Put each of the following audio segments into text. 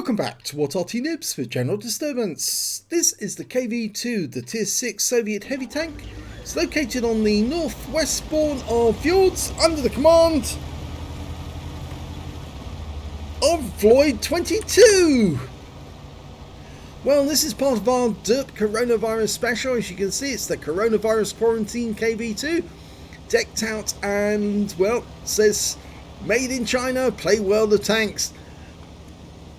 Welcome back to what Arty Noobs for General Disturbance. This is the KV-2, the Tier 6 Soviet heavy tank. It's located on the northwest spawn of Fjords under the command of Floyd 22. Well, this is part of our Derp coronavirus special. As you can see, it's the coronavirus quarantine KV-2, decked out and, well, says made in China, play well the tanks.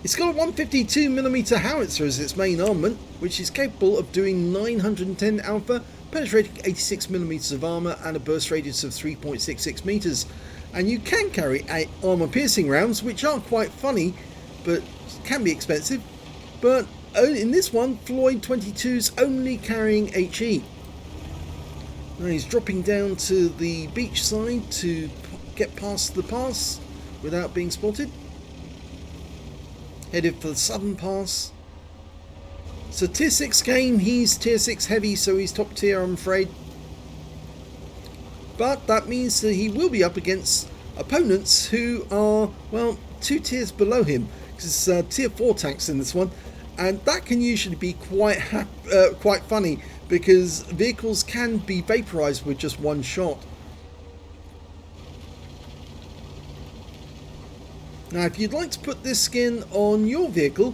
It's got a 152mm howitzer as its main armament, which is capable of doing 910 alpha, penetrating 86mm of armour and a burst radius of 3.66 metres. And you can carry 8 armour piercing rounds, which are quite funny, but can be expensive. But in this one, Floyd 22's only carrying HE. Now he's dropping down to the beach side to get past the pass without being spotted. Headed for the southern pass. It's a tier 6 game. He's tier 6 heavy, so he's top tier, I'm afraid. But that means that he will be up against opponents who are, well, 2 tiers below him. Because it's tier 4 tanks in this one. And that can usually be quite funny, because vehicles can be vaporized with just one shot. Now, if you'd like to put this skin on your vehicle,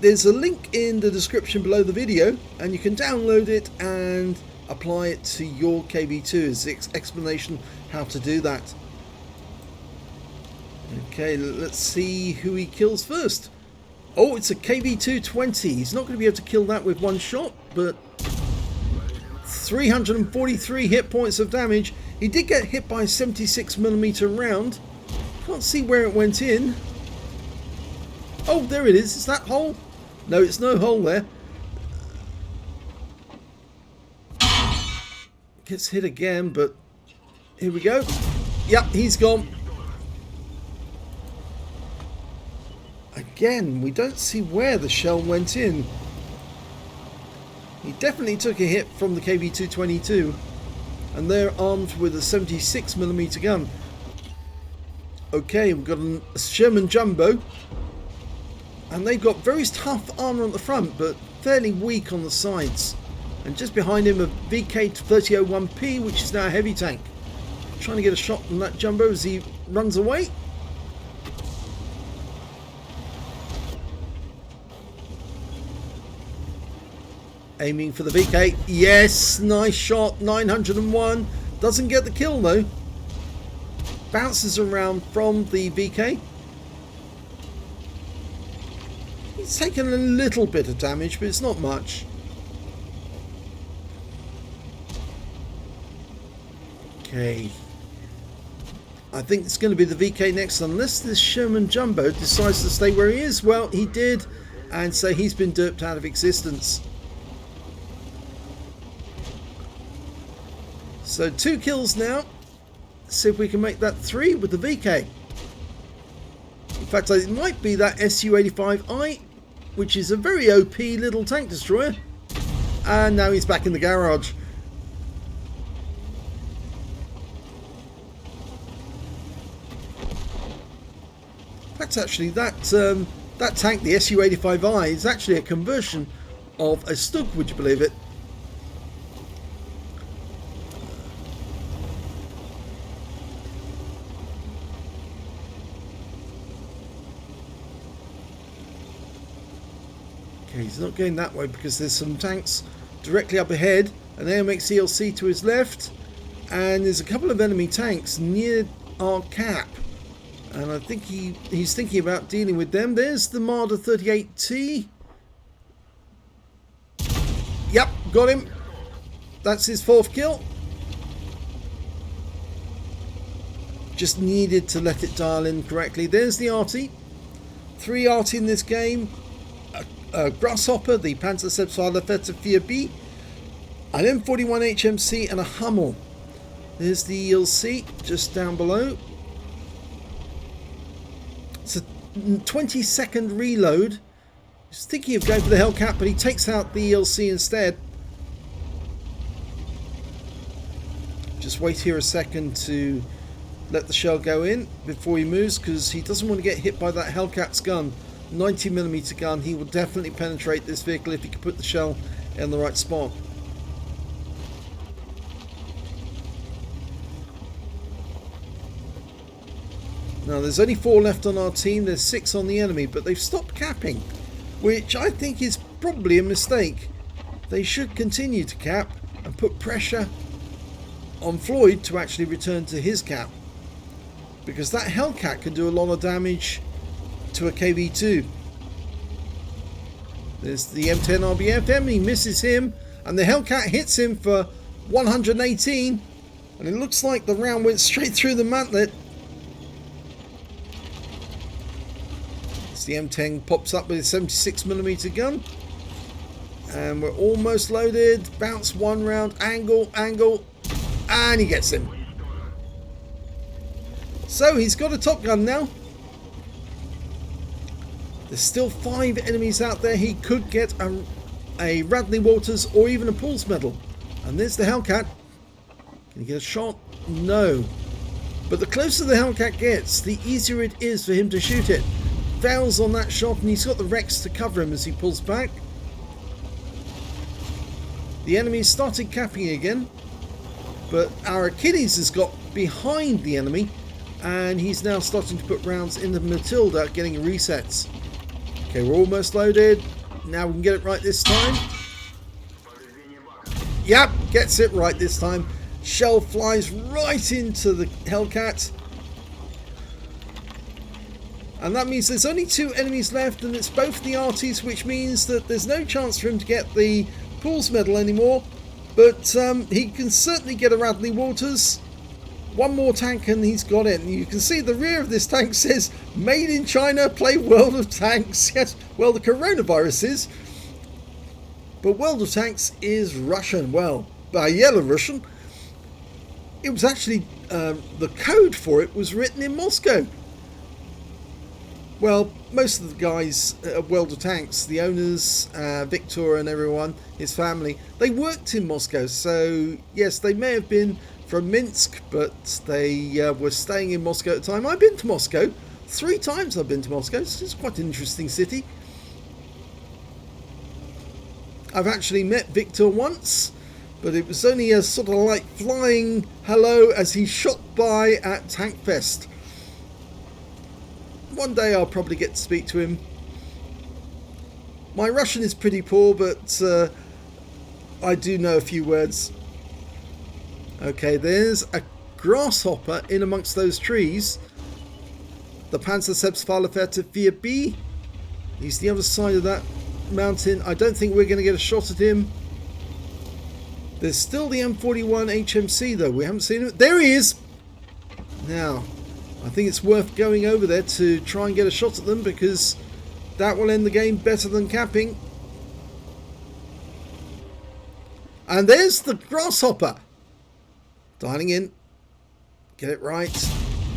there's a link in the description below the video, and you can download it and apply it to your KV-2 as the explanation how to do that. Okay, let's see who he kills first. Oh, it's a KV-220. He's not going to be able to kill that with one shot, but 343 hit points of damage. He did get hit by a 76mm round. Can't see where it went in. Oh, there it is. Is that hole? No, it's no hole there. Gets hit again, but here we go. Yep, he's gone. Again, we don't see where the shell went in. He definitely took a hit from the KV-222, and they're armed with a 76mm gun. Okay, we've got a Sherman Jumbo, and they've got very tough armour on the front, but fairly weak on the sides. And just behind him a VK-3001P, which is now a heavy tank. Trying to get a shot on that Jumbo as he runs away. Aiming for the VK. Yes, nice shot, 901. Doesn't get the kill though. Bounces around from the VK. He's taken a little bit of damage, but it's not much. Okay. I think it's going to be the VK next, unless this Sherman Jumbo decides to stay where he is. Well, he did, and so he's been derped out of existence. So 2 kills now. See if we can make that 3 with the VK. In fact, it might be that Su-85I, which is a very OP little tank destroyer. And now he's back in the garage. That's actually that tank, the Su-85I, is actually a conversion of a Stug, would you believe it? He's not going that way because there's some tanks directly up ahead, an AMX ELC to his left, and there's a couple of enemy tanks near our cap, and I think he's thinking about dealing with them. There's the Marder 38T. Yep, got him. That's his 4th kill. Just needed to let it dial in correctly. There's the Arty. 3 Arty in this game. Grasshopper, the Panzerceptor 4B, an M41 HMC, and a Hummel. There's the ELC just down below. It's a 20-second reload. He's thinking of going for the Hellcat, but he takes out the ELC instead. Just wait here a second to let the shell go in before he moves, because he doesn't want to get hit by that Hellcat's gun. 90mm gun, he will definitely penetrate this vehicle if he can put the shell in the right spot. Now there's only 4 left on our team, there's 6 on the enemy, but they've stopped capping, which I think is probably a mistake. They should continue to cap and put pressure on Floyd to actually return to his cap, because that Hellcat can do a lot of damage to a KV-2. There's the M10 RBFM, he misses him, and the Hellcat hits him for 118, and it looks like the round went straight through the mantlet. The M10 pops up with a 76mm gun, and we're almost loaded. Bounce 1 round, angle, and he gets him. So he's got a top gun now. There's still 5 enemies out there. He could get a Radley Walters or even a Pulse medal. And there's the Hellcat. Can he get a shot? No. But the closer the Hellcat gets, the easier it is for him to shoot it. Fails on that shot, and he's got the Rex to cover him as he pulls back. The enemy started capping again, but our Achilles has got behind the enemy, and he's now starting to put rounds into Matilda, getting resets. Okay, we're almost loaded. Now we can get it right this time. Yep, gets it right this time. Shell flies right into the Hellcat. And that means there's only 2 enemies left, and it's both the Artys, which means that there's no chance for him to get the Pools medal anymore. But he can certainly get a Radley Walters. 1 more tank and he's got it. And you can see the rear of this tank says, "Made in China, play World of Tanks." Yes, well, the coronavirus is. But World of Tanks is Russian. Well, Byelorussian. It was actually, the code for it was written in Moscow. Well, most of the guys at World of Tanks, the owners, Victor and everyone, his family, they worked in Moscow. So, yes, they may have been from Minsk, but they were staying in Moscow at the time. I've been to Moscow. 3 times I've been to Moscow. It's quite an interesting city. I've actually met Victor once, but it was only a sort of like flying hello as he shot by at Tank Fest. One day I'll probably get to speak to him. My Russian is pretty poor, but I do know a few words. Okay, there's a grasshopper in amongst those trees. The Panzercephaloferte 4B. He's the other side of that mountain. I don't think we're going to get a shot at him. There's still the M41 HMC though. We haven't seen him. There he is! Now, I think it's worth going over there to try and get a shot at them, because that will end the game better than capping. And there's the grasshopper. Dialing in. Get it right.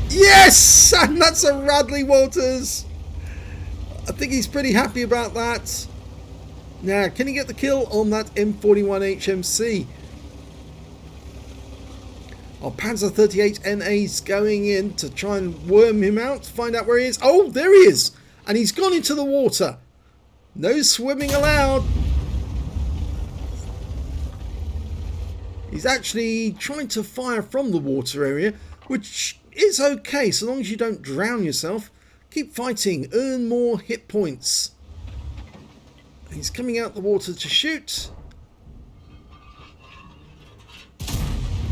Yes! And that's a Radley Walters. I think he's pretty happy about that. Now, can he get the kill on that M41 HMC? Our Panzer 38 NA's going in to try and worm him out, find out where he is. Oh, there he is! And he's gone into the water. No swimming allowed. He's actually trying to fire from the water area, which is okay so long as you don't drown yourself. Keep fighting, earn more hit points. He's coming out the water to shoot.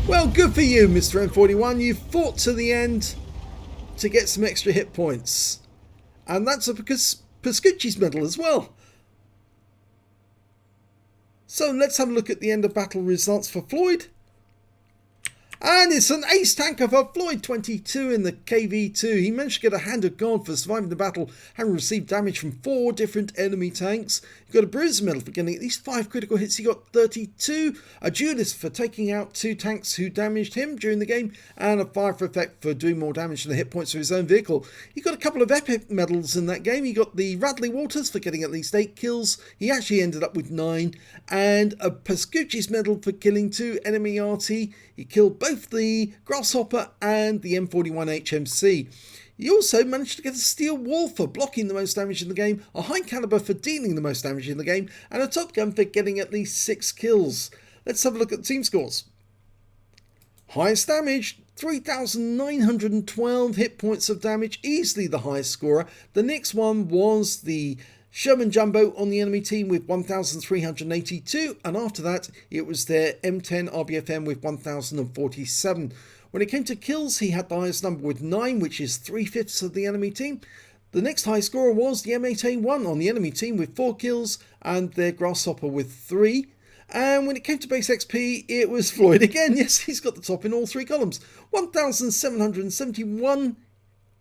Well, good for you, Mr. M41. You fought to the end to get some extra hit points. And that's a Pascucci's medal as well. So let's have a look at the end of battle results for Floyd. And it's an ace tanker for Floyd 22 in the KV-2. He managed to get a Hand of God for surviving the battle, having received damage from 4 different enemy tanks. He got a Bruiser medal for getting at least 5 critical hits. He got 32. A Duelist for taking out 2 tanks who damaged him during the game. And a Fire for Effect for doing more damage to the hit points of his own vehicle. He got a couple of epic medals in that game. He got the Radley Walters for getting at least 8 kills. He actually ended up with 9. And a Pascucci's medal for killing 2 enemy Arty. He killed both the Grasshopper and the M41 HMC. He also managed to get a steel wall for blocking the most damage in the game, a high caliber for dealing the most damage in the game, and a top gun for getting at least 6 kills. Let's have a look at the team scores. Highest damage, 3,912 hit points of damage, easily the highest scorer. The next one was the Sherman Jumbo on the enemy team with 1,382, and after that it was their M10 RBFM with 1,047. When it came to kills, he had the highest number with 9, which is 3/5 of the enemy team. The next high scorer was the M8A1 on the enemy team with 4 kills, and their Grasshopper with 3. And when it came to base XP, it was Floyd again. Yes, he's got the top in all 3 columns. 1,771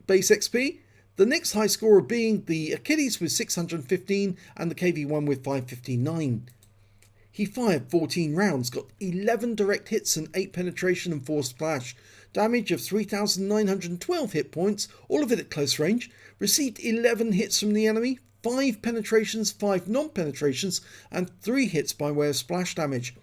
base XP. The next high scorer being the Achilles with 615 and the KV-1 with 559. He fired 14 rounds, got 11 direct hits and 8 penetration and 4 splash. Damage of 3,912 hit points, all of it at close range. Received 11 hits from the enemy, 5 penetrations, 5 non-penetrations, and 3 hits by way of splash damage.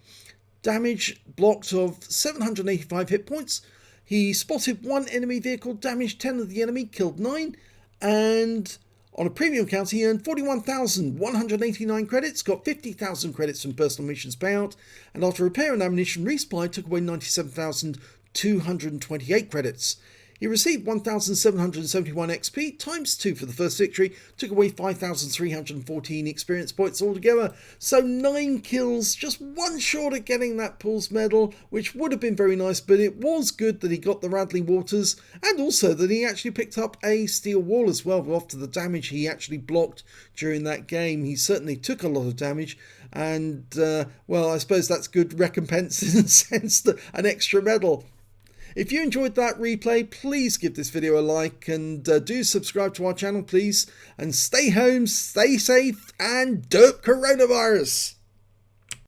Damage blocked of 785 hit points. He spotted 1 enemy vehicle, damaged 10 of the enemy, killed 9, and on a premium count, he earned 41,189 credits, got 50,000 credits from personal missions payout, and after repair and ammunition resupply, took away 97,228 credits. He received 1,771 XP, times 2 for the first victory, took away 5,314 experience points altogether. So 9 kills, just 1 short of getting that Pulse medal, which would have been very nice, but it was good that he got the Radley Walters, and also that he actually picked up a steel wall as well, after the damage he actually blocked during that game. He certainly took a lot of damage, and, well, I suppose that's good recompense in a sense, an extra medal. If you enjoyed that replay, please give this video a like, and do subscribe to our channel, please. And stay home, stay safe, and derp coronavirus!